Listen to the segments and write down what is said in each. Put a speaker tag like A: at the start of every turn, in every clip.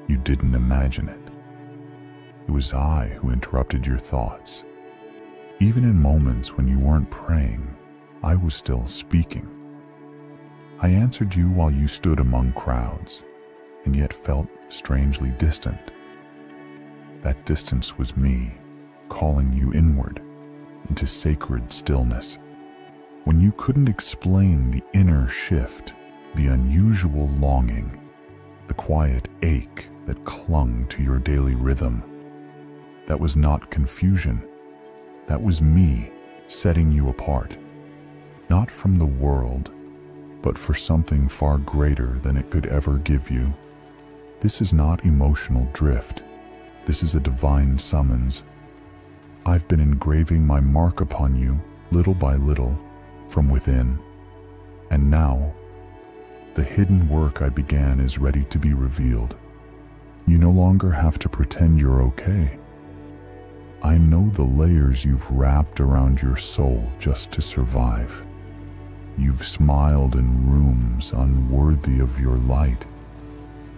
A: You didn't imagine it. It was I who interrupted your thoughts. Even in moments when you weren't praying, I was still speaking. I answered you while you stood among crowds, and yet felt strangely distant. That distance was me calling you inward, into sacred stillness. When you couldn't explain the inner shift, the unusual longing, the quiet ache that clung to your daily rhythm. That was not confusion. That was me setting you apart, not from the world, but for something far greater than it could ever give you. This is not emotional drift. This is a divine summons. I've been engraving my mark upon you, little by little, from within. And now, the hidden work I began is ready to be revealed. You no longer have to pretend you're okay. I know the layers you've wrapped around your soul just to survive. You've smiled in rooms unworthy of your light.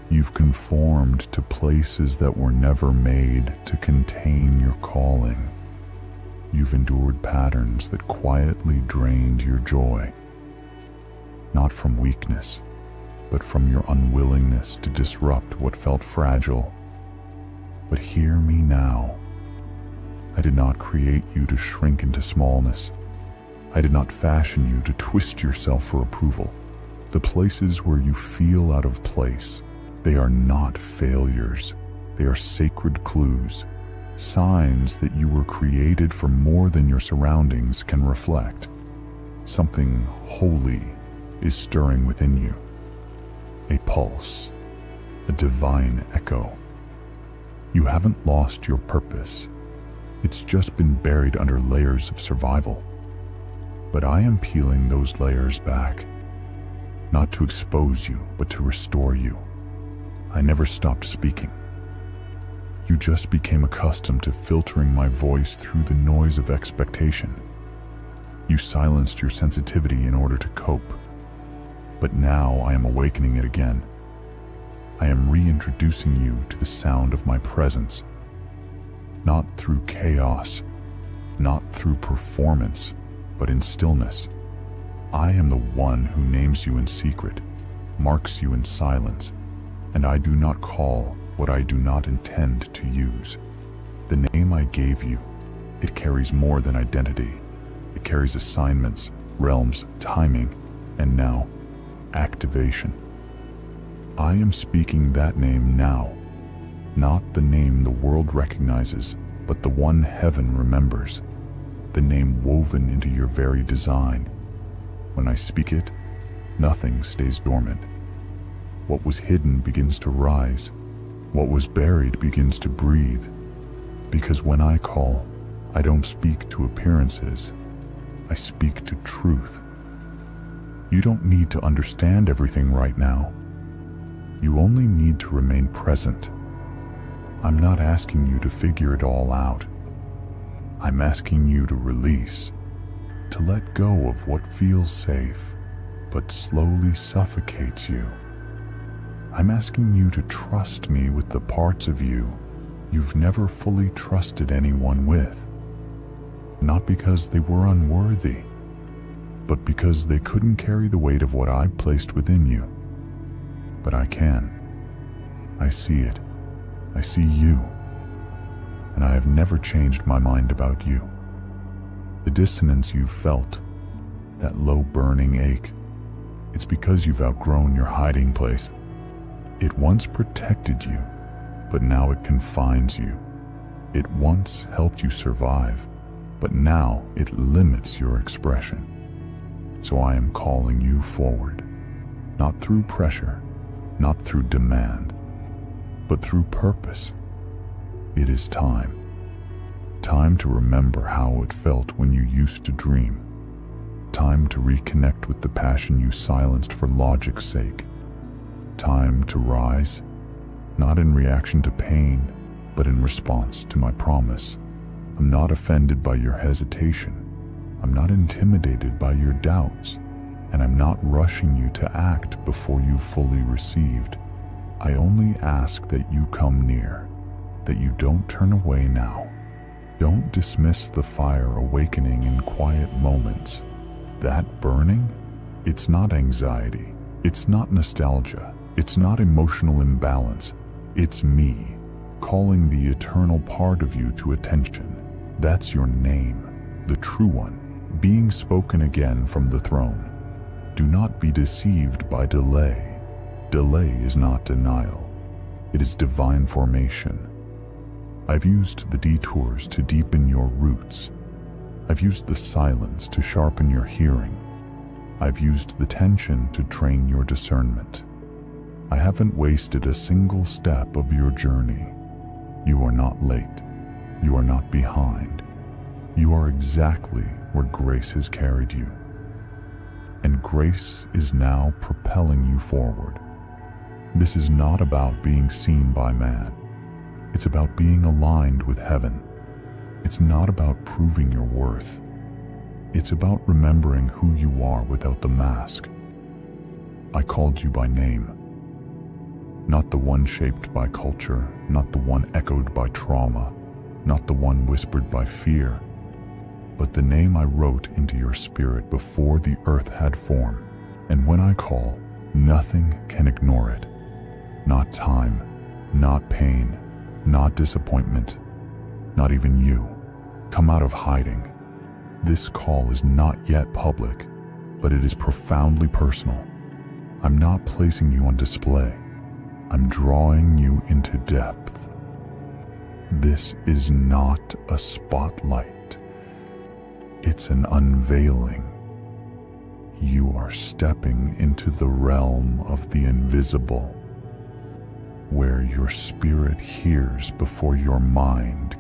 A: You've conformed to places that were never made to contain your calling. You've endured patterns that quietly drained your joy. Not from weakness, but from your unwillingness to disrupt what felt fragile. But hear me now. I did not create you to shrink into smallness. I did not fashion you to twist yourself for approval. The places where you feel out of place, they are not failures. They are sacred clues, signs that you were created for more than your surroundings can reflect. Something holy is stirring within you. A pulse, a divine echo. You haven't lost your purpose. It's just been buried under layers of survival. But I am peeling those layers back, not to expose you, but to restore you. I never stopped speaking. You just became accustomed to filtering my voice through the noise of expectation. You silenced your sensitivity in order to cope. But now I am awakening it again. I am reintroducing you to the sound of my presence. Not through chaos, not through performance, but in stillness. I am the one who names you in secret, marks you in silence, and I do not call what I do not intend to use. The name I gave you, it carries more than identity. It carries assignments, realms, timing, and now, activation. I am speaking that name now, not the name the world recognizes, but the one heaven remembers, the name woven into your very design. When I speak it, nothing stays dormant. What was hidden begins to rise. What was buried begins to breathe. Because when I call, I don't speak to appearances. I speak to truth. You don't need to understand everything right now. You only need to remain present. I'm not asking you to figure it all out. I'm asking you to release, to let go of what feels safe, but slowly suffocates you. I'm asking you to trust me with the parts of you you've never fully trusted anyone with. Not because they were unworthy, but because they couldn't carry the weight of what I've placed within you. But I can. I see it. I see you. And I have never changed my mind about you. The dissonance you've felt, that low burning ache, it's because you've outgrown your hiding place. It once protected you, but now it confines you. It once helped you survive, but now it limits your expression. So I am calling you forward, not through pressure, not through demand, but through purpose. It is time. Time to remember how it felt when you used to dream. Time to reconnect with the passion you silenced for logic's sake. Time to rise, not in reaction to pain, but in response to my promise. I'm not offended by your hesitation. I'm not intimidated by your doubts, and I'm not rushing you to act before you've fully received. I only ask that you come near, that you don't turn away now. Don't dismiss the fire awakening in quiet moments. That burning, it's not anxiety, it's not nostalgia, it's not emotional imbalance. It's me, calling the eternal part of you to attention. That's your name, the true one, being spoken again from the throne. Do not be deceived by delay. Delay is not denial. It is divine formation. I've used the detours to deepen your roots. I've used the silence to sharpen your hearing. I've used the tension to train your discernment. I haven't wasted a single step of your journey. You are not late. You are not behind. You are exactly where grace has carried you. And grace is now propelling you forward. This is not about being seen by man. It's about being aligned with heaven. It's not about proving your worth. It's about remembering who you are without the mask. I called you by name. Not the one shaped by culture, not the one echoed by trauma, not the one whispered by fear, but the name I wrote into your spirit before the earth had form. And when I call, nothing can ignore it. Not time, not pain, not disappointment, not even you. Come out of hiding. This call is not yet public, but it is profoundly personal. I'm not placing you on display. I'm drawing you into depth. This is not a spotlight. It's an unveiling. You are stepping into the realm of the invisible, where your spirit hears before your mind